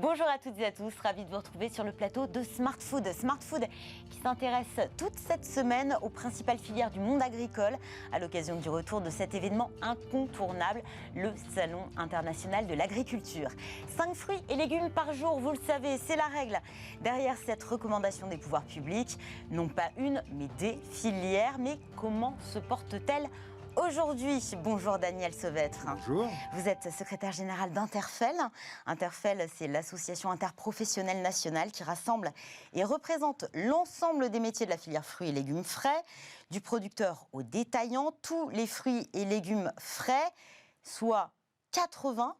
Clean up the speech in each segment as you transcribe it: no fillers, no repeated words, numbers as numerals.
Bonjour à toutes et à tous, ravi de vous retrouver sur le plateau de Smart Food. Smart Food qui s'intéresse toute cette semaine aux principales filières du monde agricole à l'occasion du retour de cet événement incontournable, le Salon international de l'agriculture. 5 fruits et légumes par jour, vous le savez, c'est la règle. Derrière cette recommandation des pouvoirs publics, non pas une, mais des filières. Mais comment se portent-elles aujourd'hui? Bonjour Daniel Sauvêtre. Bonjour. Vous êtes secrétaire général d'Interfel. Interfel, c'est l'association interprofessionnelle nationale qui rassemble et représente l'ensemble des métiers de la filière fruits et légumes frais, du producteur au détaillant, tous les fruits et légumes frais, soit 80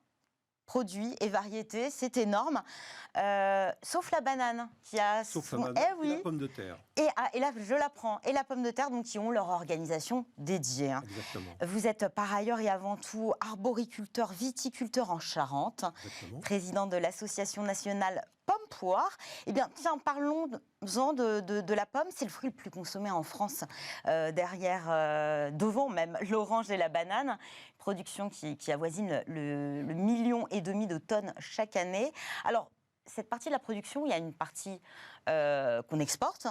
produits et variétés, c'est énorme, sauf la banane qui a... Sauf la banane et la pomme de terre. Et là, je l'apprends, et la pomme de terre, donc, qui ont leur organisation dédiée. Exactement. Vous êtes par ailleurs et avant tout arboriculteur, viticulteur en Charente, Exactement. président de l'association nationale Pomme-Poire. Eh bien, tiens, parlons-en de la pomme. C'est le fruit le plus consommé en France, devant même l'orange et la banane. Production qui avoisine le 1,5 million de tonnes chaque année. Alors, cette partie de la production, il y a une partie qu'on exporte,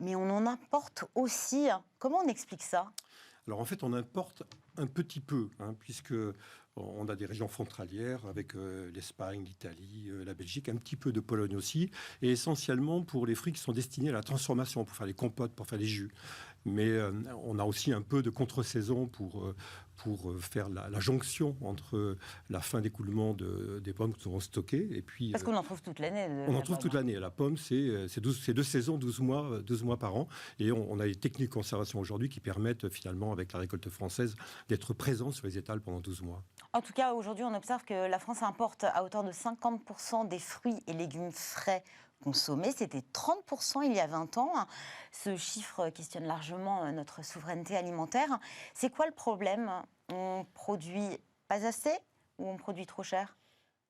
mais on en importe aussi. Comment on explique ça ? Alors en fait, on importe un petit peu, puisque on a des régions frontalières avec l'Espagne, l'Italie, la Belgique, un petit peu de Pologne aussi, et essentiellement pour les fruits qui sont destinés à la transformation, pour faire les compotes, pour faire les jus. Mais on a aussi un peu de contre-saison pour faire la jonction entre la fin d'écoulement des pommes qui seront stockées et puis... Parce qu'on en trouve toute l'année. On en trouve toute l'année. La pomme, c'est 2 saisons, 12 mois par an. Et on a les techniques de conservation aujourd'hui qui permettent finalement, avec la récolte française, d'être présent sur les étals pendant 12 mois. En tout cas, aujourd'hui, on observe que la France importe à hauteur de 50% des fruits et légumes frais consommés. C'était 30% il y a 20 ans. Ce chiffre questionne largement notre souveraineté alimentaire. C'est quoi le problème ? On produit pas assez ou on produit trop cher ?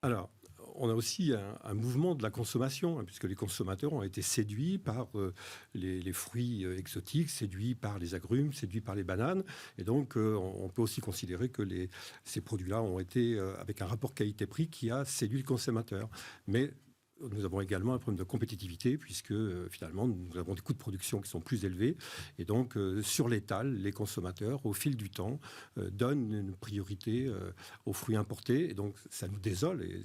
Alors, on a aussi un mouvement de la consommation, puisque les consommateurs ont été séduits par les fruits exotiques, séduits par les agrumes, séduits par les bananes. Et donc, on peut aussi considérer que ces produits-là ont été avec un rapport qualité-prix qui a séduit le consommateur. Mais nous avons également un problème de compétitivité, puisque finalement, nous avons des coûts de production qui sont plus élevés. Et donc, sur l'étal, les consommateurs, au fil du temps, donnent une priorité aux fruits importés. Et donc, ça nous désole. Et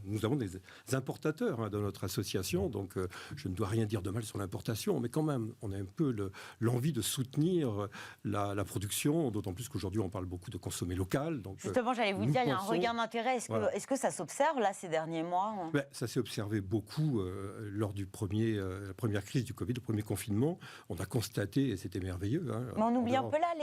nous avons des importateurs dans notre association. Donc, je ne dois rien dire de mal sur l'importation. Mais quand même, on a un peu l'envie de soutenir la production. D'autant plus qu'aujourd'hui, on parle beaucoup de consommer local. Donc, justement, j'allais vous dire, il y a un regain d'intérêt. Est-ce que ça s'observe, là, ces derniers mois ? Ça s'est observé beaucoup lors la première crise du Covid, le premier confinement. On a constaté, et c'était merveilleux. Mais on oublie un peu là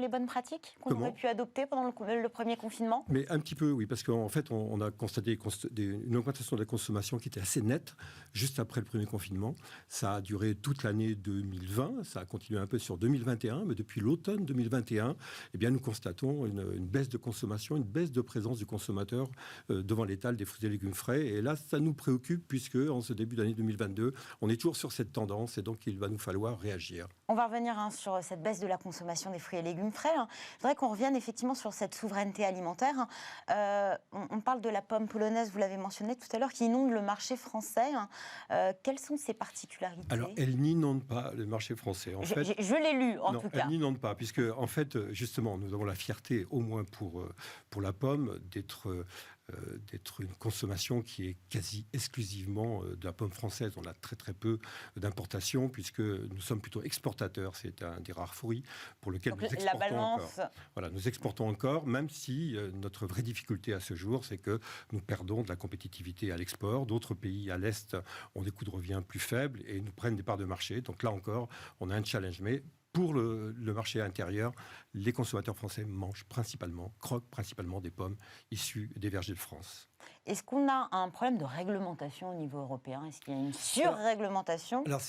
les bonnes pratiques qu'on aurait pu adopter pendant le premier confinement ? Mais un petit peu, oui, parce qu'en fait, on a constaté une augmentation de la consommation qui était assez nette juste après le premier confinement. Ça a duré toute l'année 2020, ça a continué un peu sur 2021, mais depuis l'automne 2021, eh bien, nous constatons une baisse de consommation, une baisse de présence du consommateur devant l'étal des fruits et légumes frais. Et là, ça nous préoccupe puisque en ce début d'année 2022, on est toujours sur cette tendance et donc il va nous falloir réagir. On va revenir sur cette baisse de la consommation des fruits et légumes frais. Je voudrais qu'on revienne effectivement sur cette souveraineté alimentaire. On parle de la pomme polonaise, vous l'avez mentionné tout à l'heure, qui inonde le marché français. Quelles sont ses particularités ? Alors, elle n'inonde pas le marché français. Je l'ai lu, en tout cas. Elle n'inonde pas, puisque, en fait, justement, nous avons la fierté, au moins pour la pomme, d'être une consommation qui est quasi exclusivement de la pomme française. On a très très peu d'importation puisque nous sommes plutôt exportateurs. C'est un des rares fruits pour lequel nous exportons encore. Voilà, nous exportons encore, même si notre vraie difficulté à ce jour, c'est que nous perdons de la compétitivité à l'export. D'autres pays à l'Est ont des coûts de revient plus faibles et nous prennent des parts de marché. Donc là encore, on a un challenge. Mais pour le marché intérieur, les consommateurs français croquent principalement des pommes issues des vergers de France. Est-ce qu'on a un problème de réglementation au niveau européen ? Est-ce qu'il y a une surréglementation ? Alors,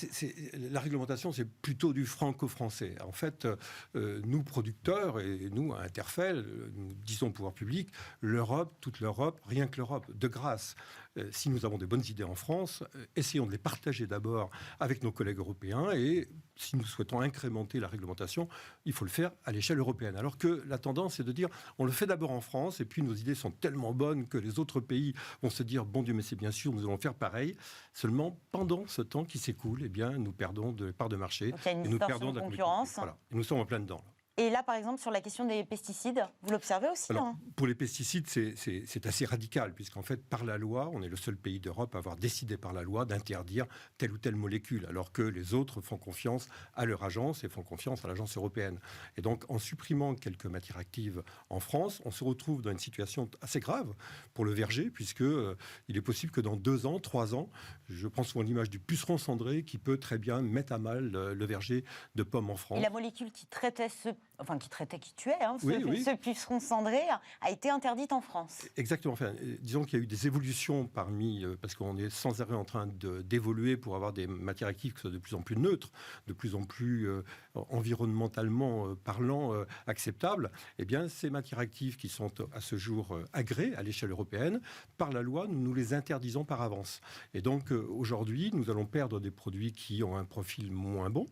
la réglementation, c'est plutôt du franco-français. En fait, nous, producteurs, et nous, à Interfel, nous disons au pouvoir public, l'Europe, toute l'Europe, rien que l'Europe, de grâce, si nous avons des bonnes idées en France, essayons de les partager d'abord avec nos collègues européens, et si nous souhaitons incrémenter la réglementation, il faut le faire à l'échelle européenne. Alors que la tendance est de dire, on le fait d'abord en France, et puis nos idées sont tellement bonnes que les autres pays vont se dire, bon Dieu, mais c'est bien sûr, nous allons faire pareil. Seulement, pendant ce temps qui s'écoule, eh bien, nous perdons de parts de marché. Donc, il y a une et nous perdons de la concurrence. Voilà. Et nous sommes en plein dedans. Et là, par exemple, sur la question des pesticides, vous l'observez aussi. Alors, pour les pesticides, c'est assez radical, puisqu'en fait, par la loi, on est le seul pays d'Europe à avoir décidé par la loi d'interdire telle ou telle molécule, alors que les autres font confiance à leur agence et font confiance à l'agence européenne. Et donc, en supprimant quelques matières actives en France, on se retrouve dans une situation assez grave pour le verger, puisque il est possible que dans 2 ans, 3 ans, je prends souvent l'image du puceron cendré qui peut très bien mettre à mal le verger de pommes en France. Et la molécule qui traitait qui tuait, oui. ce puceron cendré, a été interdite en France. Exactement. Enfin, disons qu'il y a eu des évolutions parce qu'on est sans arrêt en train d'évoluer pour avoir des matières actives qui soient de plus en plus neutres, de plus en plus environnementalement parlant acceptables. Eh bien, ces matières actives qui sont à ce jour agréées à l'échelle européenne, par la loi, nous les interdisons par avance. Et donc, aujourd'hui, nous allons perdre des produits qui ont un profil moins bon.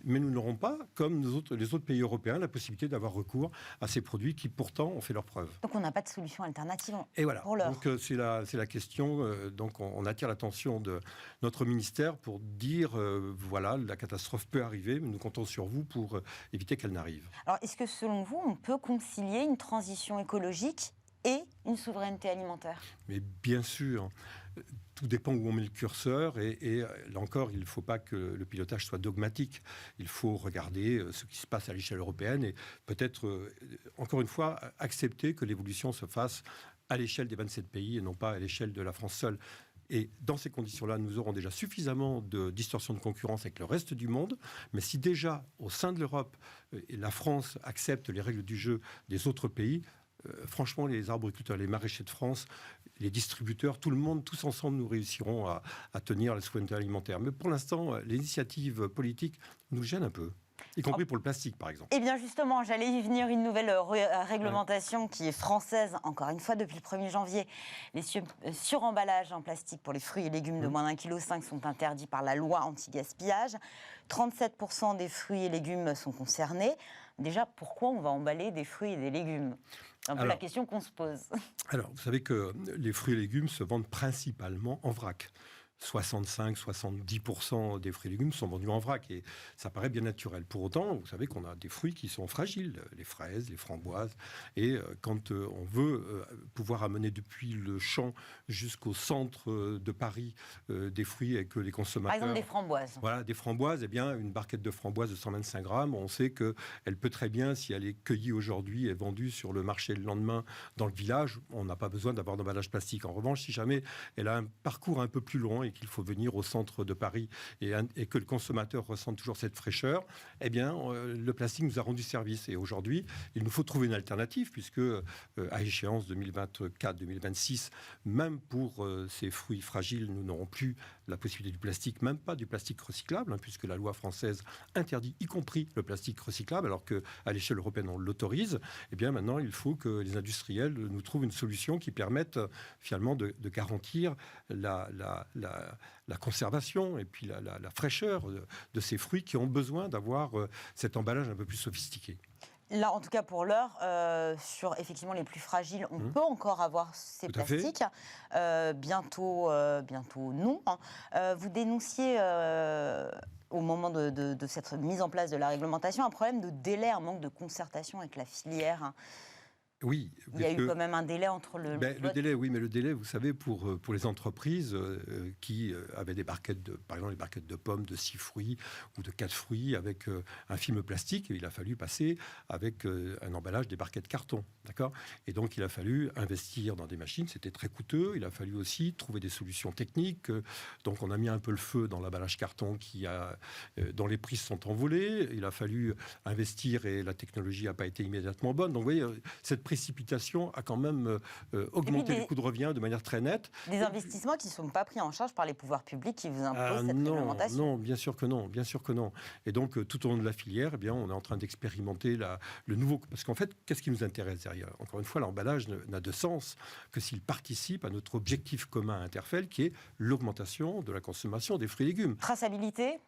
Mais nous n'aurons pas, comme les autres pays européens, la possibilité d'avoir recours à ces produits qui pourtant ont fait leurs preuves. Donc on n'a pas de solution alternative Et voilà. Pour l'heure. Donc c'est la question. Donc on attire l'attention de notre ministère pour dire voilà, la catastrophe peut arriver, mais nous comptons sur vous pour éviter qu'elle n'arrive. Alors est-ce que selon vous, on peut concilier une transition écologique et une souveraineté alimentaire? Mais bien sûr. Tout dépend où on met le curseur et là encore, il ne faut pas que le pilotage soit dogmatique. Il faut regarder ce qui se passe à l'échelle européenne et peut-être, encore une fois, accepter que l'évolution se fasse à l'échelle des 27 pays et non pas à l'échelle de la France seule. Et dans ces conditions-là, nous aurons déjà suffisamment de distorsion de concurrence avec le reste du monde. Mais si déjà, au sein de l'Europe, la France accepte les règles du jeu des autres pays, franchement, les arboriculteurs, les maraîchers de France, les distributeurs, tout le monde, tous ensemble, nous réussirons à tenir la souveraineté alimentaire. Mais pour l'instant, l'initiative politique nous gêne un peu, y compris pour le plastique, par exemple. Eh bien, justement, j'allais y venir, une nouvelle réglementation qui est française, encore une fois, depuis le 1er janvier. Les suremballages en plastique pour les fruits et légumes de moins d'1,5 kg sont interdits par la loi anti-gaspillage. 37% des fruits et légumes sont concernés. Déjà, pourquoi on va emballer des fruits et des légumes ? C'est un peu la question qu'on se pose. Alors, vous savez que les fruits et légumes se vendent principalement en vrac. 65-70% des fruits et légumes sont vendus en vrac et ça paraît bien naturel. Pour autant, vous savez qu'on a des fruits qui sont fragiles, les fraises, les framboises, et quand on veut pouvoir amener depuis le champ jusqu'au centre de Paris des fruits et que les consommateurs... Par exemple, des framboises. Voilà, des framboises, eh bien, une barquette de framboises de 125 grammes, on sait qu'elle peut très bien, si elle est cueillie aujourd'hui et vendue sur le marché le lendemain dans le village, on n'a pas besoin d'avoir d'emballage plastique. En revanche, si jamais elle a un parcours un peu plus long et qu'il faut venir au centre de Paris et que le consommateur ressente toujours cette fraîcheur, eh bien, le plastique nous a rendu service. Et aujourd'hui, il nous faut trouver une alternative, puisque à échéance 2024-2026, même pour ces fruits fragiles, nous n'aurons plus la possibilité du plastique, même pas du plastique recyclable, puisque la loi française interdit y compris le plastique recyclable, alors qu'à l'échelle européenne, on l'autorise. Eh bien, maintenant, il faut que les industriels nous trouvent une solution qui permette finalement de garantir la conservation et puis la fraîcheur de ces fruits qui ont besoin d'avoir cet emballage un peu plus sophistiqué. Là, en tout cas pour l'heure, sur effectivement les plus fragiles, on peut encore avoir ces plastiques. Bientôt non. Vous dénonciez au moment de cette mise en place de la réglementation un problème de délai, un manque de concertation avec la filière. Oui. Il y a eu quand même un délai entre le délai, oui, mais le délai, vous savez, pour les entreprises qui avaient des barquettes, par exemple, les barquettes de pommes de 6 fruits ou de 4 fruits avec un film plastique, il a fallu passer avec un emballage des barquettes carton, d'accord ? Et donc, il a fallu investir dans des machines, c'était très coûteux. Il a fallu aussi trouver des solutions techniques. Donc, on a mis un peu le feu dans l'emballage carton dont les prix se sont envolés. Il a fallu investir et la technologie n'a pas été immédiatement bonne. Donc, vous voyez, cette précipitation a quand même augmenté les coûts de revient de manière très nette. Des investissements qui ne sont pas pris en charge par les pouvoirs publics qui vous imposent cette réglementation. Non, bien sûr que non, bien sûr que non. Et donc, tout au long de la filière, eh bien, on est en train d'expérimenter le nouveau... Parce qu'en fait, qu'est-ce qui nous intéresse derrière? Encore une fois, l'emballage n'a de sens que s'il participe à notre objectif commun à Interfel, qui est l'augmentation de la consommation des fruits et légumes. Traçabilité,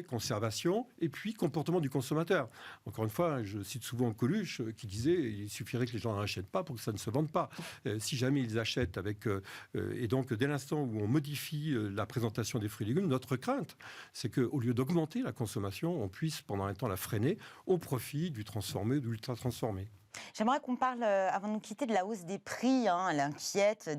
conservation, et puis comportement du consommateur. Encore une fois, je cite souvent Coluche qui disait il suffirait que les gens n'achètent pas pour que ça ne se vende pas. Si jamais ils achètent avec... et donc, dès l'instant où on modifie la présentation des fruits et légumes, notre crainte, c'est qu'au lieu d'augmenter la consommation, on puisse pendant un temps la freiner au profit du transformé ou de l'ultra-transformé. J'aimerais qu'on parle, avant de nous quitter, de la hausse des prix. Elle inquiète,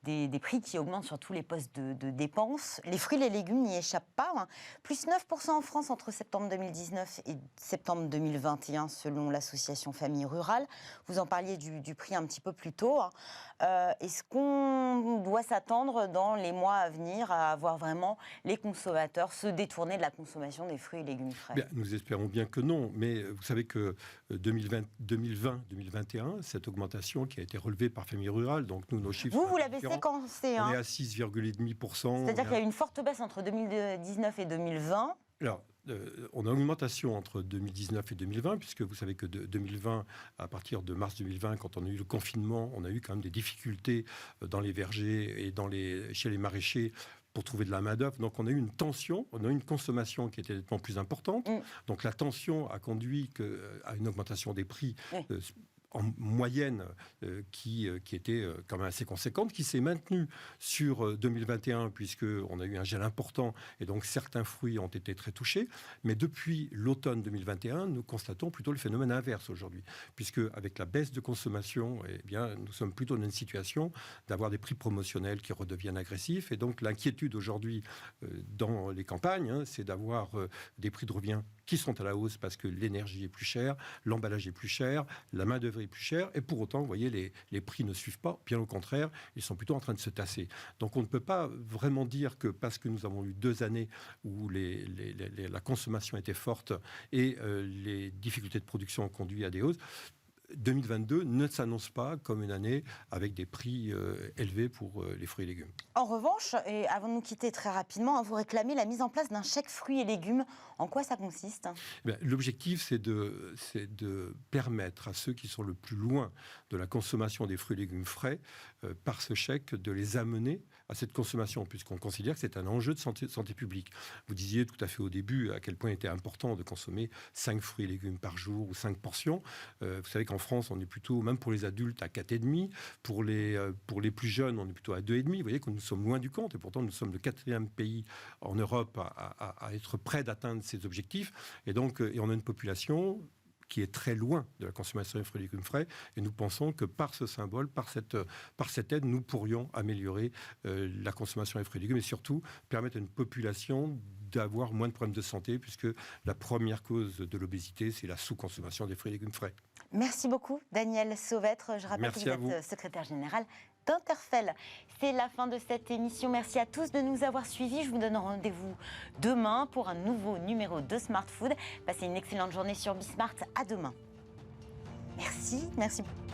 des prix qui augmentent sur tous les postes de dépenses. Les fruits et les légumes n'y échappent pas. Plus 9% en France entre septembre 2019 et septembre 2021, selon l'association Famille Rurale. Vous en parliez du prix un petit peu plus tôt. Est-ce qu'on doit s'attendre dans les mois à venir à voir vraiment les consommateurs se détourner de la consommation des fruits et légumes frais? Bien, nous espérons bien que non, mais vous savez que 2020-2021, cette augmentation qui a été relevée par Famille Rurale, donc nous, nos chiffres... Vous l'avez séquencé. On est à 6,5%. C'est-à-dire qu'il y a eu une forte baisse entre 2019 et 2020. Alors, on a une augmentation entre 2019 et 2020, puisque vous savez que 2020, à partir de mars 2020, quand on a eu le confinement, on a eu quand même des difficultés dans les vergers et chez les maraîchers pour trouver de la main-d'œuvre. Donc, on a eu une tension, on a eu une consommation qui était nettement plus importante. Donc, la tension a conduit à une augmentation des prix en moyenne qui était quand même assez conséquente, qui s'est maintenue sur 2021, puisqu'on a eu un gel important, et donc certains fruits ont été très touchés. Mais depuis l'automne 2021, nous constatons plutôt le phénomène inverse aujourd'hui, puisque avec la baisse de consommation, eh bien, nous sommes plutôt dans une situation d'avoir des prix promotionnels qui redeviennent agressifs. Et donc l'inquiétude aujourd'hui dans les campagnes, c'est d'avoir des prix de revient qui sont à la hausse parce que l'énergie est plus chère, l'emballage est plus cher, la main-d'œuvre est plus chère, et pour autant, vous voyez, les prix ne suivent pas, bien au contraire, ils sont plutôt en train de se tasser. Donc on ne peut pas vraiment dire que parce que nous avons eu 2 années où la consommation était forte et les difficultés de production ont conduit à des hausses, 2022 ne s'annonce pas comme une année avec des prix élevés pour les fruits et légumes. En revanche, et avant de nous quitter très rapidement, vous réclamez la mise en place d'un chèque fruits et légumes. En quoi ça consiste? L'objectif, c'est de permettre à ceux qui sont le plus loin de la consommation des fruits et légumes frais, par ce chèque, de les amener à cette consommation, puisqu'on considère que c'est un enjeu de santé publique. Vous disiez tout à fait au début à quel point il était important de consommer 5 fruits et légumes par jour ou 5 portions. Vous savez qu'en France, on est plutôt, même pour les adultes, à 4,5. Pour les plus jeunes, on est plutôt à 2,5. Vous voyez que nous sommes loin du compte, et pourtant nous sommes le 4e pays en Europe à être près d'atteindre ces objectifs. Et donc, et on a une population qui est très loin de la consommation des fruits et légumes frais. Et nous pensons que par ce symbole, par cette aide, nous pourrions améliorer la consommation des fruits et légumes et surtout permettre à une population d'avoir moins de problèmes de santé, puisque la première cause de l'obésité, c'est la sous-consommation des fruits et légumes frais. Merci beaucoup, Daniel Sauvêtre. Je rappelle que vous êtes secrétaire général d'Interfel. C'est la fin de cette émission. Merci à tous de nous avoir suivis. Je vous donne rendez-vous demain pour un nouveau numéro de Smart Food. Passez une excellente journée sur Bismart. À demain. Merci beaucoup.